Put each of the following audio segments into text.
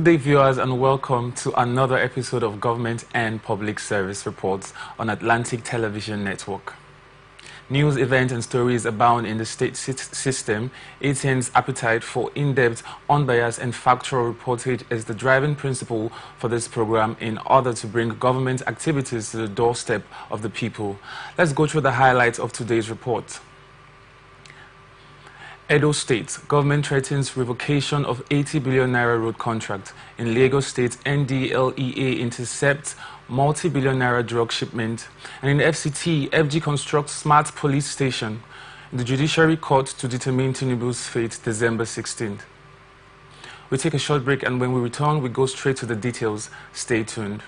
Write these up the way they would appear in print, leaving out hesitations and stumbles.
day, viewers, and welcome to another episode of Government and Public Service Reports on Atlantic Television Network. News, events, and stories abound in the state system. ATN's appetite for in-depth, unbiased, and factual reportage is the driving principle for this program in order to bring government activities to the doorstep of the people. Let's go through the highlights of today's report. Edo State, government threatens revocation of 80 billion naira road contract. In Lagos State, NDLEA intercepts multi-billion naira drug shipment. And in FCT, FG constructs smart police station. In the Judiciary Court to determine Tinubu's fate, December 16th. We take a short break, and when we return, we go straight to the details. Stay tuned.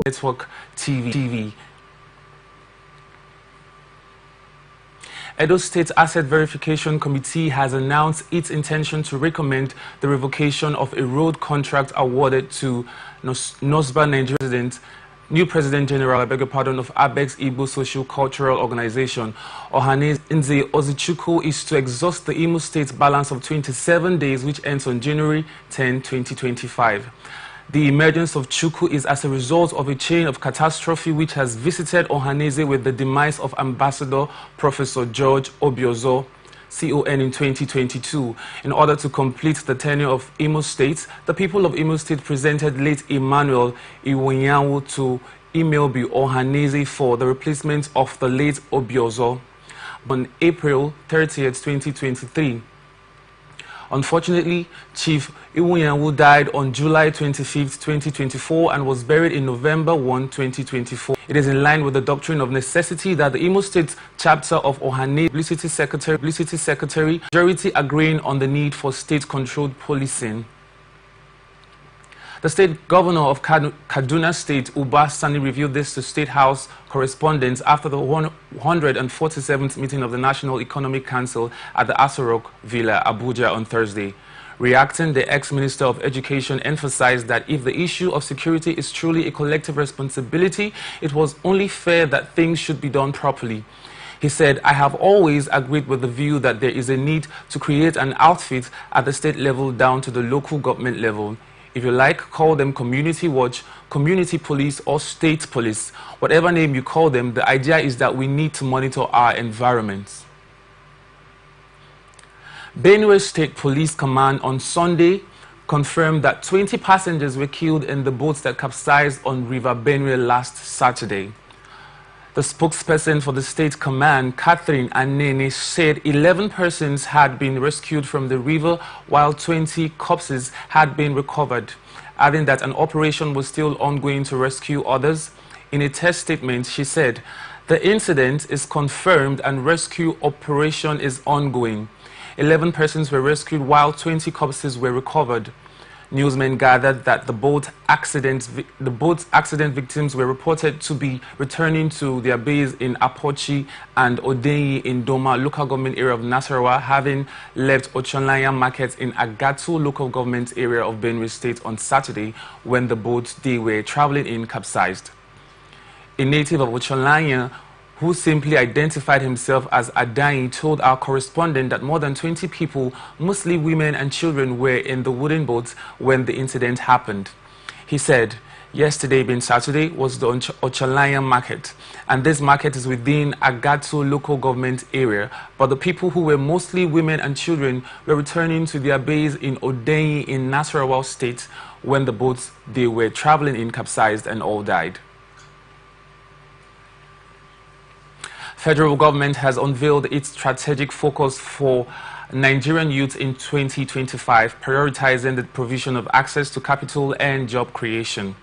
Network TV. Edo State Asset Verification Committee has announced its intention to recommend the revocation of a road contract awarded to Nosba Nigeria new President General, of Abex Igbo Social Cultural Organization. Ohaneze Nze Ozichukwu is to exhaust the Imo State balance of 27 days, which ends on January 10, 2025. The emergence of Chukwu is as a result of a chain of catastrophe which has visited Ohaneze with the demise of Ambassador Professor George Obiozo, CON, in 2022. In order to complete the tenure of Imo State, the people of Imo State presented late Emmanuel Iwunyawu to Imeobi Ohaneze for the replacement of the late Obiozo on April 30th, 2023. Unfortunately, Chief Iwunyawu died on July 25th, 2024 and was buried in November 1, 2024. It is in line with the doctrine of necessity that the Imo State chapter of Ohaneze Publicity Secretary majority agreeing on the need for state-controlled policing. The state governor of Kaduna State, Uba Sani, revealed this to State House correspondents after the 147th meeting of the National Economic Council at the Aso Rock Villa, Abuja, on Thursday. Reacting, the ex-minister of Education emphasized that if the issue of security is truly a collective responsibility, it was only fair that things should be done properly. He said, "I have always agreed with the view that there is a need to create an outfit at the state level down to the local government level. If you like, call them community watch, community police, or state police. Whatever name you call them, the idea is that we need to monitor our environments." Benue State Police Command on Sunday confirmed that 20 passengers were killed in the boats that capsized on River Benue last Saturday. The spokesperson for the state command, Catherine Anene, said 11 persons had been rescued from the river while 20 corpses had been recovered, adding that an operation was still ongoing to rescue others. In a test statement, she said, "The incident is confirmed and rescue operation is ongoing. 11 persons were rescued while 20 corpses were recovered." Newsmen gathered that the boat accident victims were reported to be returning to their base in Apochi and Odenyi in Doma local government area of Nasarawa, having left Ochonlanya market in Agatu local government area of Benue State on Saturday when the boat they were traveling in capsized. A native of Ochonlanya, who simply identified himself as Adain, told our correspondent that more than 20 people, mostly women and children, were in the wooden boats when the incident happened. He said, "Yesterday, being Saturday, was the Ochalaya market, and this market is within Agatu local government area, but the people who were mostly women and children were returning to their base in Odenyi in Nasarawa State when the boats they were traveling in capsized and all died." Federal government has unveiled its strategic focus for Nigerian youth in 2025, prioritizing the provision of access to capital and job creation.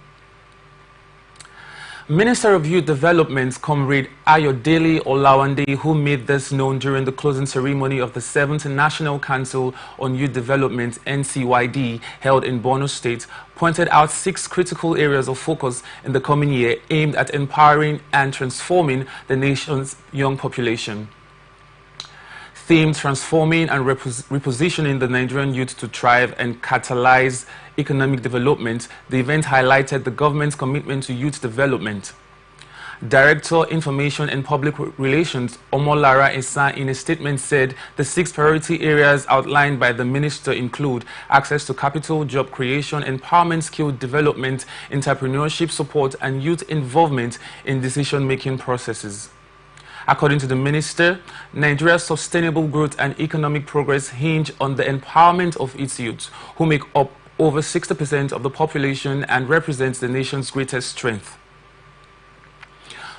Minister of Youth Development, Comrade Ayodele Olawande, who made this known during the closing ceremony of the 7th National Council on Youth Development (NCYD) held in Borno State, pointed out 6 critical areas of focus in the coming year aimed at empowering and transforming the nation's young population. Themed transforming and repositioning the Nigerian youth to thrive and catalyze economic development, the event highlighted the government's commitment to youth development. Director, Information and Public Relations Omolara Esa in a statement said the 6 priority areas outlined by the minister include access to capital, job creation, empowerment, skill development, entrepreneurship support, and youth involvement in decision-making processes. According to the minister, Nigeria's sustainable growth and economic progress hinge on the empowerment of its youth, who make up over 60% of the population and represent the nation's greatest strength.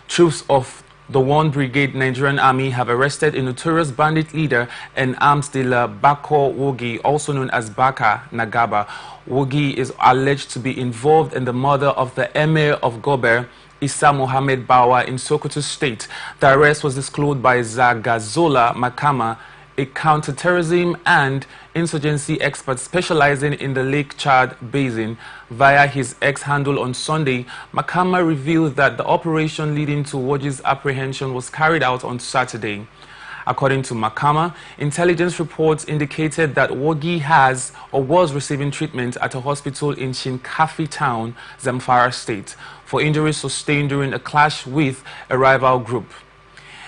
Troops of the 1 Brigade Nigerian Army have arrested a notorious bandit leader and arms dealer Bako Wogi, also known as Baka Nagaba. Wogi is alleged to be involved in the murder of the Emir of Gober, Issa Mohammed Bawa, in Sokoto State. The arrest was disclosed by Zagazola Makama, a counterterrorism and insurgency expert specializing in the Lake Chad Basin. Via his X handle on Sunday, Makama revealed that the operation leading to Wogi's apprehension was carried out on Saturday. According to Makama, intelligence reports indicated that Wogi has or was receiving treatment at a hospital in Shinkafi town, Zamfara State, for injuries sustained during a clash with a rival group.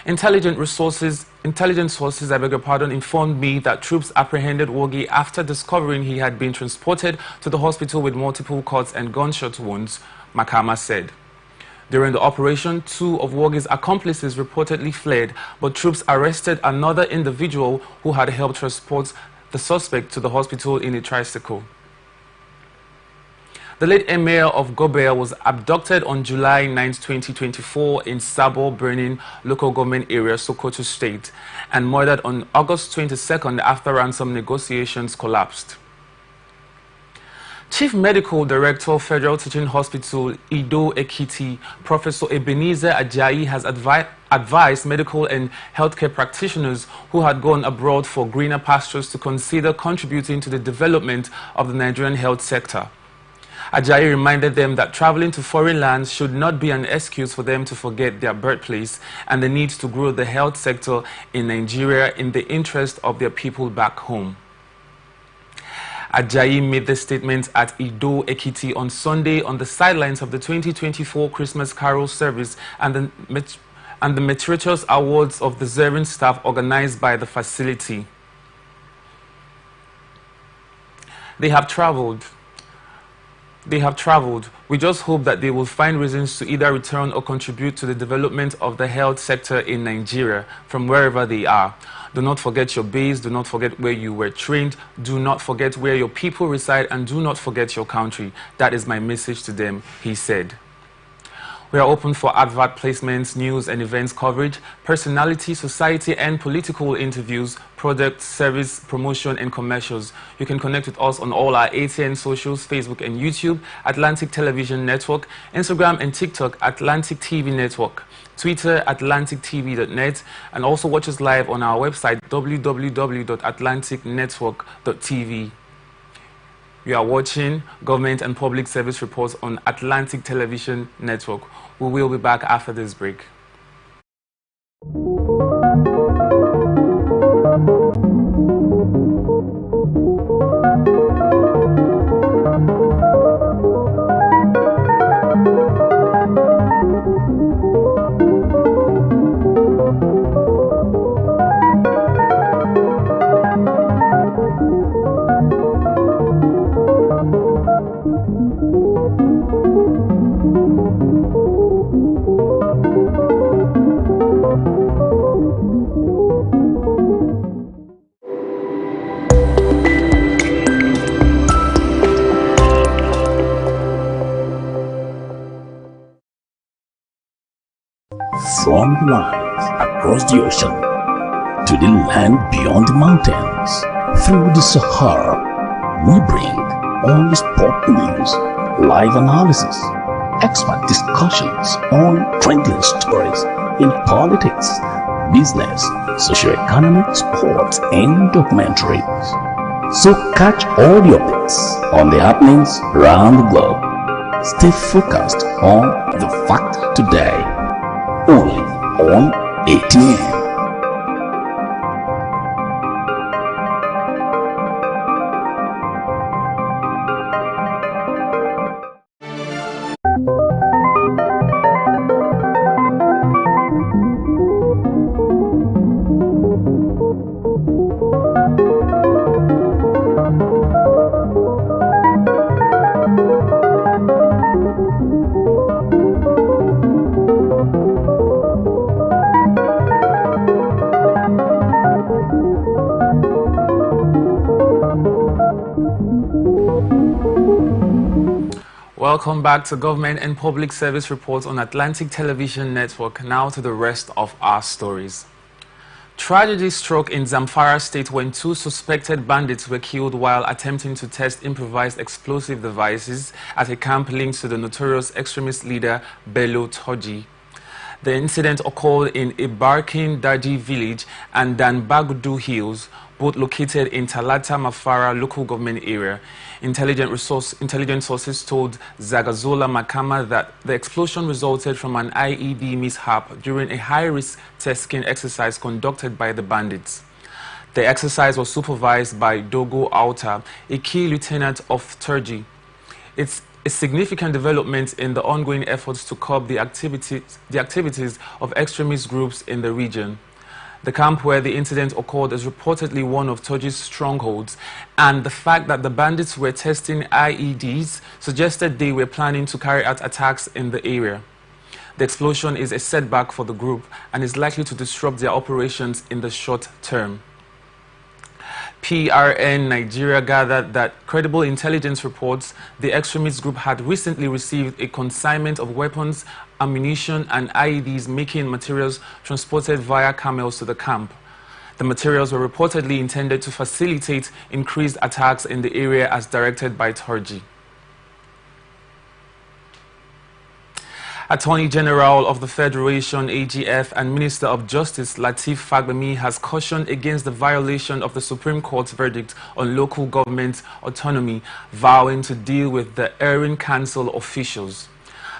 Intelligence sources, informed me that troops apprehended Wogi after discovering he had been transported to the hospital with multiple cuts and gunshot wounds, Makama said. During the operation, 2 of Wogi's accomplices reportedly fled, but troops arrested another individual who had helped transport the suspect to the hospital in a tricycle. The late Emir of Gober was abducted on July 9, 2024 in Sabo Burning local government area, Sokoto State, and murdered on August 22nd after ransom negotiations collapsed. Chief Medical Director, Federal Teaching Hospital, Ido Ekiti, Professor Ebenezer Ajayi, has advised medical and healthcare practitioners who had gone abroad for greener pastures to consider contributing to the development of the Nigerian health sector. Ajayi reminded them that traveling to foreign lands should not be an excuse for them to forget their birthplace and the need to grow the health sector in Nigeria in the interest of their people back home. Ajayi made the statement at Ido Ekiti on Sunday on the sidelines of the 2024 Christmas Carol service and the Meritorious Awards of deserving staff organized by the facility. They have traveled. We just hope that they will find reasons to either return or contribute to the development of the health sector in Nigeria from wherever they are. Do not forget your base, do not forget where you were trained, do not forget where your people reside, and do not forget your country. That is my message to them, he said. We are open for advert placements, news and events coverage, personality, society and political interviews, product, service, promotion and commercials. You can connect with us on all our ATN socials, Facebook and YouTube, Atlantic Television Network, Instagram and TikTok, Atlantic TV Network, Twitter, atlantictv.net, and also watch us live on our website, www.atlanticnetwork.tv. You are watching Government and Public Service Reports on Atlantic Television Network. We will be back after this break. along the lines, across the ocean, to the land beyond the mountains, through the Sahara. We bring all the sport news, live analysis, expert discussions on trending stories in politics, business, socio-economic, sports, and documentaries. So catch all the updates on the happenings around the globe. Stay focused on the fact today, only on ATM. Welcome back to Government and Public Service Reports on Atlantic Television Network. Now to the rest of our stories. Tragedy struck in Zamfara State when two suspected bandits were killed while attempting to test improvised explosive devices at a camp linked to the notorious extremist leader Bello Turji. The incident occurred in Ibarkin Daji village and Danbagudu Hills, both located in Talata Mafara local government area. Intelligent sources told Zagazola Makama that the explosion resulted from an IED mishap during a high-risk testing exercise conducted by the bandits. The exercise was supervised by Dogo Auta, a key lieutenant of Turji. It's a significant development in the ongoing efforts to curb the activities of extremist groups in the region. The camp where the incident occurred is reportedly one of Turji's strongholds, and the fact that the bandits were testing IEDs suggested they were planning to carry out attacks in the area. The explosion is a setback for the group and is likely to disrupt their operations in the short term. PRN Nigeria gathered that credible intelligence reports the extremist group had recently received a consignment of weapons, ammunition, and IEDs making materials transported via camels to the camp. The materials were reportedly intended to facilitate increased attacks in the area as directed by Turji. Attorney General of the Federation, AGF, and Minister of Justice, Lateef Fagbemi, has cautioned against the violation of the Supreme Court's verdict on local government autonomy, vowing to deal with the erring council officials.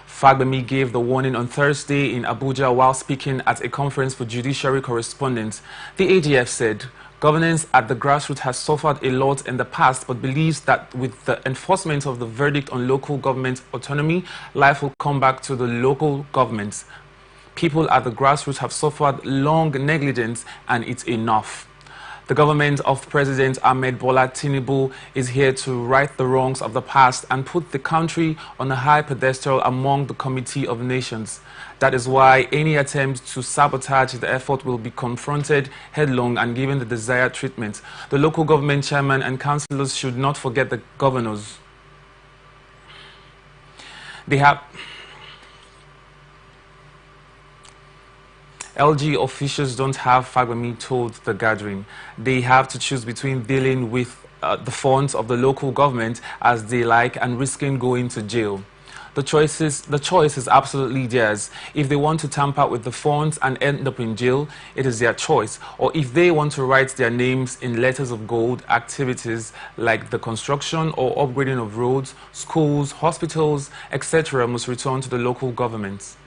Fagbemi gave the warning on Thursday in Abuja while speaking at a conference for judiciary correspondents. The AGF said, governance at the grassroots has suffered a lot in the past, but believes that with the enforcement of the verdict on local government autonomy, life will come back to the local governments. People at the grassroots have suffered long negligence, and it's enough. The government of President Ahmed Bola Tinubu is here to right the wrongs of the past and put the country on a high pedestal among the Committee of Nations. That is why any attempt to sabotage the effort will be confronted headlong and given the desired treatment. The local government chairman and councillors should not forget the governors. LG officials don't have, Fagbemi told the gathering. They have to choose between dealing with the funds of the local government as they like and risking going to jail. The choice is absolutely theirs. If they want to tamper with the funds and end up in jail, it is their choice. Or if they want to write their names in letters of gold, activities like the construction or upgrading of roads, schools, hospitals, etc. must return to the local governments.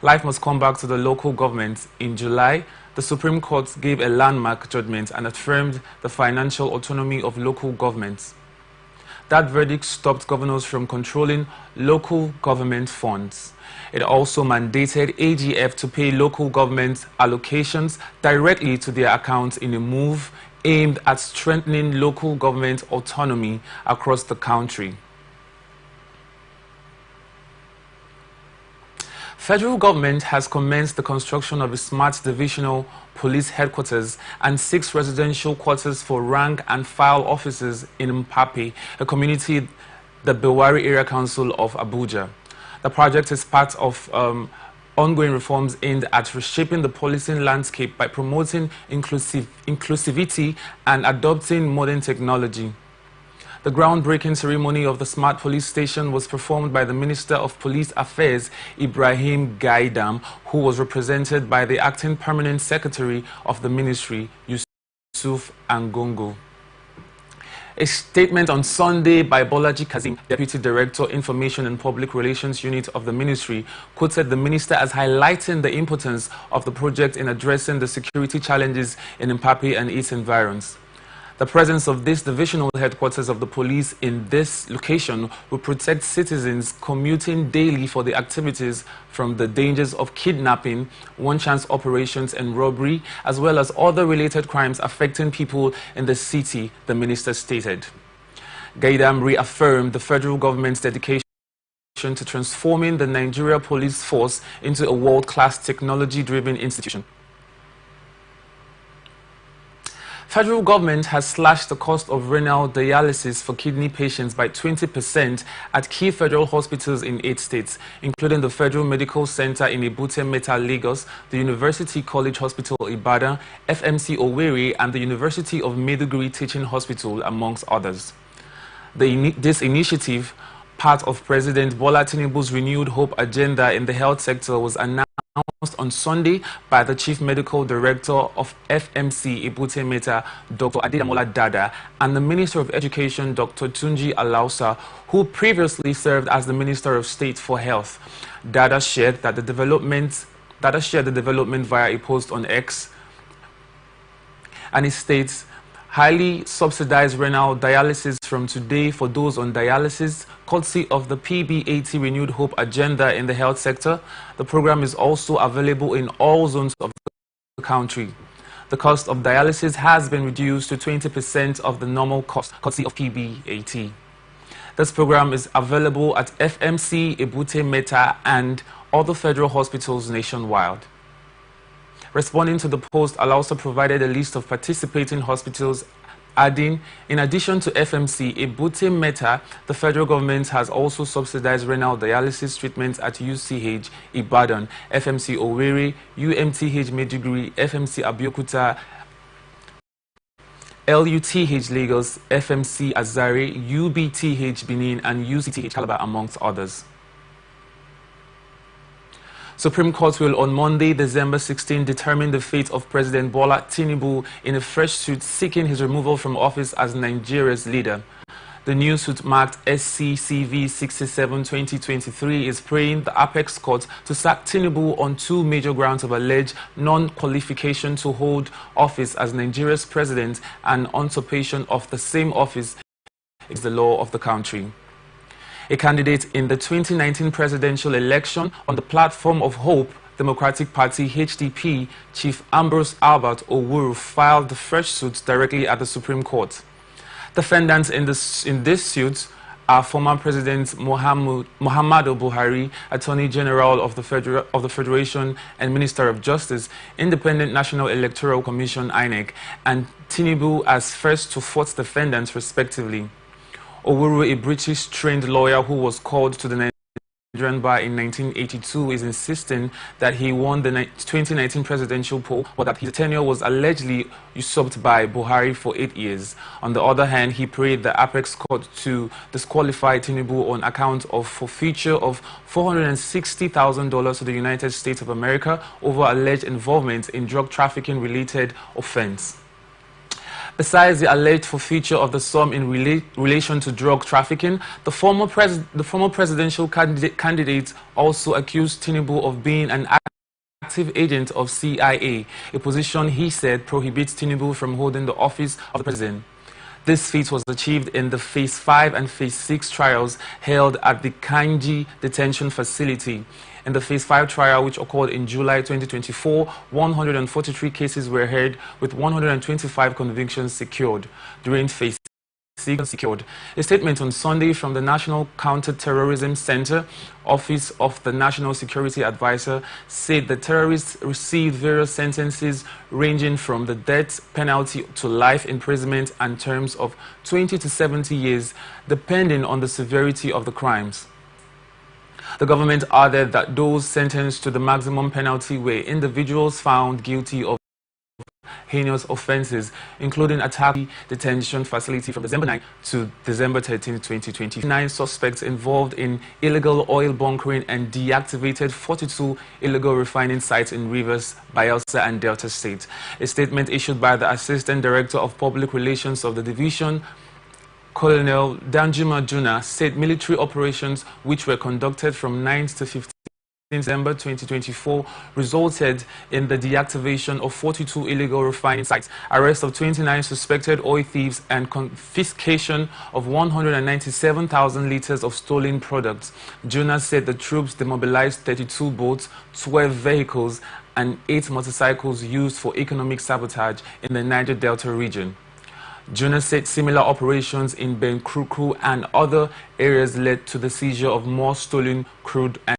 Life must come back to the local government. In July, the Supreme Court gave a landmark judgment and affirmed the financial autonomy of local governments. That verdict stopped governors from controlling local government funds. It also mandated AGF to pay local government allocations directly to their accounts in a move aimed at strengthening local government autonomy across the country. Federal government has commenced the construction of a smart divisional police headquarters and 6 residential quarters for rank and file officers in Mpape, a community, the Bewari Area Council of Abuja. The project is part of ongoing reforms aimed at reshaping the policing landscape by promoting inclusivity and adopting modern technology. The groundbreaking ceremony of the Smart Police Station was performed by the Minister of Police Affairs, Ibrahim Gaidam, who was represented by the Acting Permanent Secretary of the Ministry, Yusuf Angongo. A statement on Sunday by Bolaji Kazim, Deputy Director, Information and Public Relations Unit of the Ministry, quoted the Minister as highlighting the importance of the project in addressing the security challenges in Mpapi and its environs. The presence of this divisional headquarters of the police in this location will protect citizens commuting daily for the activities from the dangers of kidnapping, one-chance operations and robbery, as well as other related crimes affecting people in the city, the minister stated. Gaidam reaffirmed the federal government's dedication to transforming the Nigeria police force into a world-class technology-driven institution. Federal government has slashed the cost of renal dialysis for kidney patients by 20% at key federal hospitals in 8 states, including the Federal Medical Center in Ebute Metta, Lagos, the University College Hospital, Ibadan, FMC Owerri, and the University of Maiduguri Teaching Hospital, amongst others. This initiative, part of President Bola Tinubu's renewed hope agenda in the health sector, was announced on Sunday by the Chief Medical Director of FMC Ebute Metta, Dr. Adedamola Dada, and the Minister of Education, Dr. Tunji Alausa, who previously served as the Minister of State for Health. Dada shared the development via a post on X, and it states, highly subsidized renal dialysis from today for those on dialysis, courtesy of the PB80 Renewed Hope agenda in the health sector. The program is also available in all zones of the country. The cost of dialysis has been reduced to 20% of the normal cost, courtesy of PB80. This program is available at FMC, Ebute Metta, and other federal hospitals nationwide. Responding to the post, Alausa provided a list of participating hospitals, adding, in addition to FMC, Ebute Metta, the federal government has also subsidized renal dialysis treatments at UCH, Ibadan, FMC Owerri, UMTH Maiduguri, FMC Abeokuta, LUTH Lagos, FMC Azare, UBTH Benin, and UCTH Calabar, amongst others. Supreme Court will on Monday, December 16, determine the fate of President Bola Tinubu in a fresh suit seeking his removal from office as Nigeria's leader. The new suit marked SCCV 67-2023 is praying the Apex Court to sack Tinubu on 2 major grounds of alleged non-qualification to hold office as Nigeria's president and usurpation of the same office is the law of the country. A candidate in the 2019 presidential election on the platform of Hope Democratic Party HDP, Chief Ambrose Albert Owuru, filed the fresh suit directly at the Supreme Court. Defendants in this suit are former President Muhammadu Buhari, Attorney General of the Federation and Minister of Justice, Independent National Electoral Commission (INEC), and Tinubu as first to fourth defendants, respectively. Owuru, a British-trained lawyer who was called to the Nigerian bar in 1982, is insisting that he won the 2019 presidential poll, but that his tenure was allegedly usurped by Buhari for 8 years. On the other hand, he prayed the Apex Court to disqualify Tinubu on account of forfeiture of $460,000 to the United States of America over alleged involvement in drug trafficking-related offense. Besides the alleged forfeiture of the sum in relation to drug trafficking, the former presidential candidate also accused Tinubu of being an active agent of CIA, a position he said prohibits Tinubu from holding the office of the president. This feat was achieved in the Phase 5 and Phase 6 trials held at the Kanji Detention Facility. In the Phase 5 trial, which occurred in July 2024, 143 cases were heard with 125 convictions secured. During Phase 6, secured. A statement on Sunday from the National Counter-Terrorism Center, Office of the National Security Advisor, said the terrorists received various sentences ranging from the death penalty to life imprisonment and terms of 20 to 70 years, depending on the severity of the crimes. The government added that those sentenced to the maximum penalty were individuals found guilty of heinous offences, including attacking detention facility from December 9 to December 13, 2020. 9 suspects involved in illegal oil bunkering and deactivated 42 illegal refining sites in Rivers, Bayelsa and Delta State. A statement issued by the Assistant Director of Public Relations of the division, Colonel Danjuma Juna, said military operations which were conducted from 9th to 15th December 2024 resulted in the deactivation of 42 illegal refining sites, arrest of 29 suspected oil thieves and confiscation of 197,000 liters of stolen products. Juna said the troops demobilized 32 boats, 12 vehicles and 8 motorcycles used for economic sabotage in the Niger Delta region. Juna said similar operations in Benkruku and other areas led to the seizure of more stolen crude and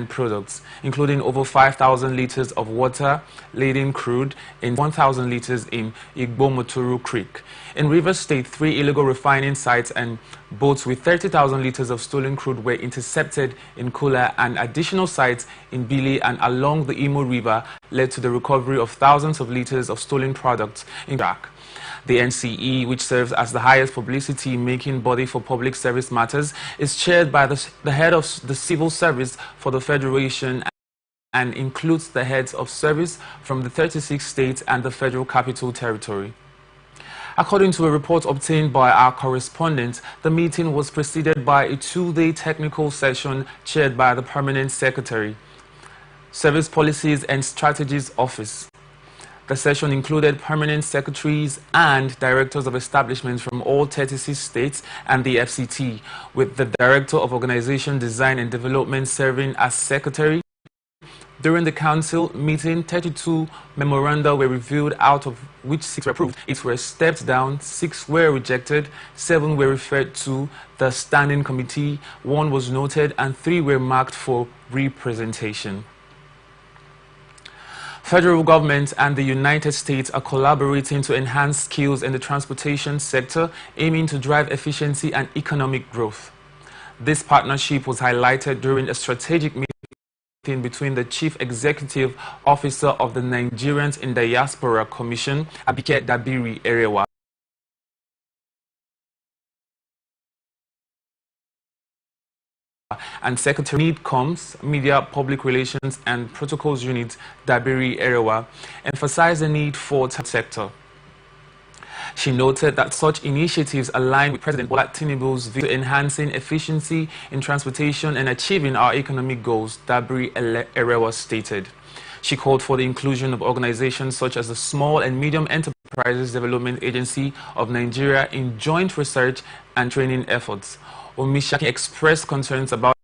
products, including over 5,000 liters of water-laden crude and 1,000 liters in Igbomotoro Creek. In Rivers State, 3 illegal refining sites and boats with 30,000 liters of stolen crude were intercepted in Kula, and additional sites in Bili and along the Imo River led to the recovery of thousands of liters of stolen products in Iraq. The NCE, which serves as the highest publicity-making body for public service matters, is chaired by the head of the civil service for the Federation and includes the heads of service from the 36 states and the Federal Capital Territory. According to a report obtained by our correspondent, the meeting was preceded by a 2-day technical session chaired by the Permanent Secretary, Service Policies and Strategies Office. The session included permanent secretaries and directors of establishments from all 36 states and the FCT, with the Director of Organization Design and Development serving as secretary. During the council meeting, 32 memoranda were reviewed, out of which 6 were approved. 8 were stepped down, 6 were rejected, 7 were referred to the standing committee, 1 was noted, and 3 were marked for representation. Federal government and the United States are collaborating to enhance skills in the transportation sector, aiming to drive efficiency and economic growth. This partnership was highlighted during a strategic meeting between the Chief Executive Officer of the Nigerians in Diaspora Commission, Abike Dabiri Erewa, and Secretary NEEDCOMS, Media, Public Relations and Protocols Unit, Dabiri Erewa, emphasized the need for the sector. She noted that such initiatives align with President Bola Tinubu's view to enhancing efficiency in transportation and achieving our economic goals, Dabiri Erewa stated. She called for the inclusion of organizations such as the Small and Medium Enterprises Development Agency of Nigeria in joint research and training efforts. Omishaki expressed concerns about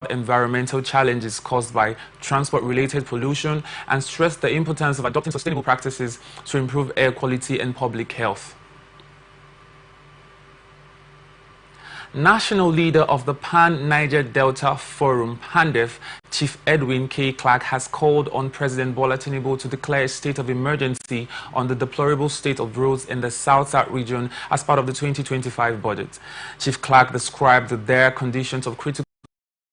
environmental challenges caused by transport-related pollution and stressed the importance of adopting sustainable practices to improve air quality and public health. National leader of the Pan-Niger Delta Forum, PANDEF, Chief Edwin K. Clark, has called on President Bola Tinubu to declare a state of emergency on the deplorable state of roads in the South-South region as part of the 2025 budget. Chief Clark described the dire conditions of critical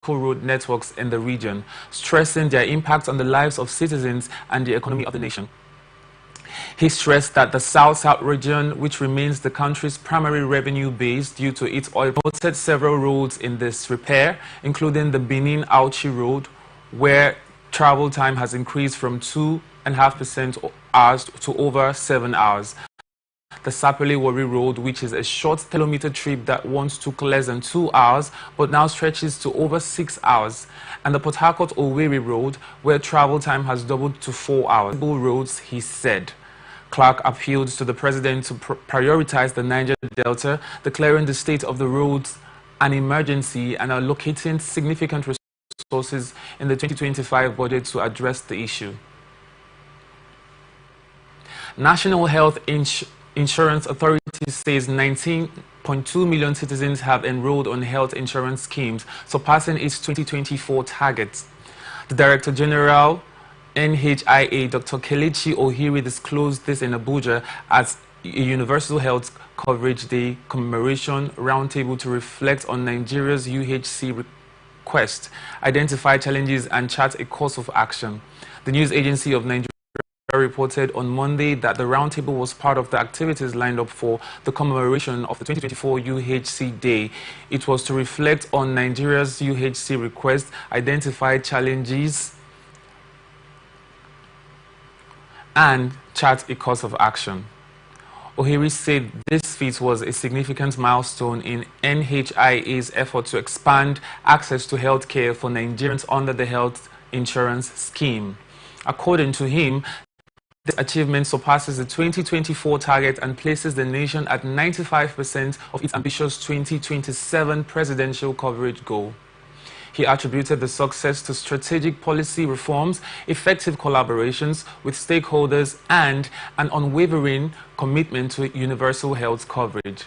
road networks in the region, stressing their impact on the lives of citizens and the economy of the nation. He stressed that the South-South region, which remains the country's primary revenue base due to its oil, noted several roads in disrepair, including the Benin-Auchi Road, where travel time has increased from 2.5% hours to over 7 hours. The Sapele-Warri Road, which is a short kilometer trip that once took less than 2 hours, but now stretches to over 6 hours. And the Port Harcourt-Owerri Road, where travel time has doubled to 4 hours. Roads, he said. Clark appealed to the president to prioritize the Niger Delta, declaring the state of the roads an emergency and allocating significant resources in the 2025 budget to address the issue. National Health Insurance Authority says 19.2 million citizens have enrolled on health insurance schemes, surpassing its 2024 targets. The Director General, NHIA, Dr. Kelechi Ohiri, disclosed this in Abuja at a Universal Health Coverage Day commemoration roundtable to reflect on Nigeria's UHC request, identify challenges, and chart a course of action. The news agency of Nigeria reported on Monday that the roundtable was part of the activities lined up for the commemoration of the 2024 UHC Day. It was to reflect on Nigeria's UHC request, identify challenges, and chart a course of action. Ohiri said this feat was a significant milestone in NHIA's effort to expand access to health care for Nigerians under the health insurance scheme. According to him, this achievement surpasses the 2024 target and places the nation at 95% of its ambitious 2027 presidential coverage goal. He attributed the success to strategic policy reforms, effective collaborations with stakeholders, and an unwavering commitment to universal health coverage.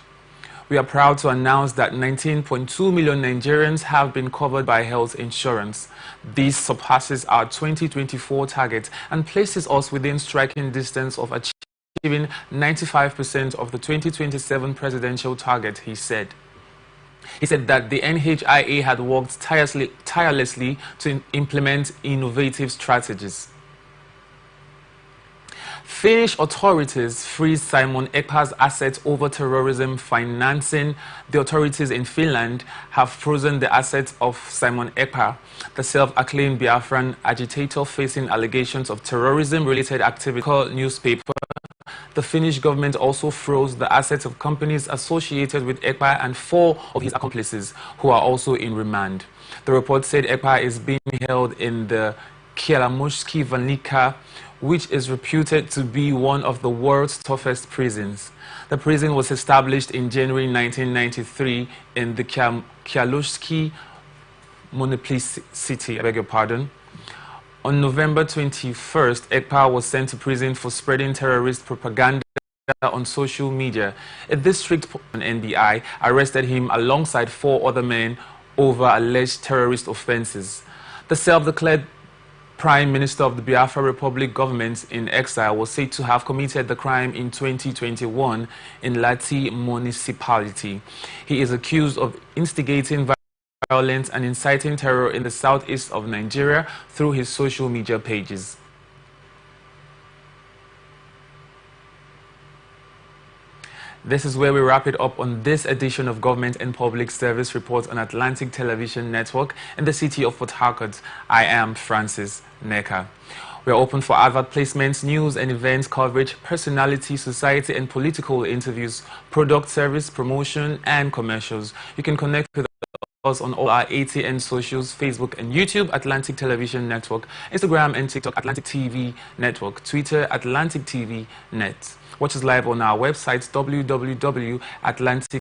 We are proud to announce that 19.2 million Nigerians have been covered by health insurance. This surpasses our 2024 target and places us within striking distance of achieving 95% of the 2027 presidential target, he said. He said that the NHIA had worked tirelessly to implement innovative strategies. Finnish authorities freed Simon Ekpa's assets over terrorism financing. The authorities in Finland have frozen the assets of Simon Ekpa, the self-acclaimed Biafran agitator facing allegations of terrorism-related activity. Newspaper. The Finnish government also froze the assets of companies associated with Ekpa and 4 of his accomplices, who are also in remand. The report said Ekpa is being held in the Kielamushki Vanika, which is reputed to be one of the world's toughest prisons. The prison was established in January 1993 in the Kialushki municipality. I beg your pardon. On November 21st, Ekpa was sent to prison for spreading terrorist propaganda on social media. A district NBI arrested him alongside 4 other men over alleged terrorist offenses. The self-declared Prime Minister of the Biafra Republic government in exile was said to have committed the crime in 2021 in Lati municipality. He is accused of instigating violence and inciting terror in the southeast of Nigeria through his social media pages. This is where we wrap it up on this edition of Government and Public Service Report on Atlantic Television Network in the city of Port Harcourt. I am Francis Neka. We are open for advert placements, news and events coverage, personality, society and political interviews, product service, promotion and commercials. You can connect with us on all our ATN socials, Facebook and YouTube, Atlantic Television Network, Instagram and TikTok, Atlantic TV Network, Twitter, Atlantic TV Net. Watch us live on our website, www.atlantic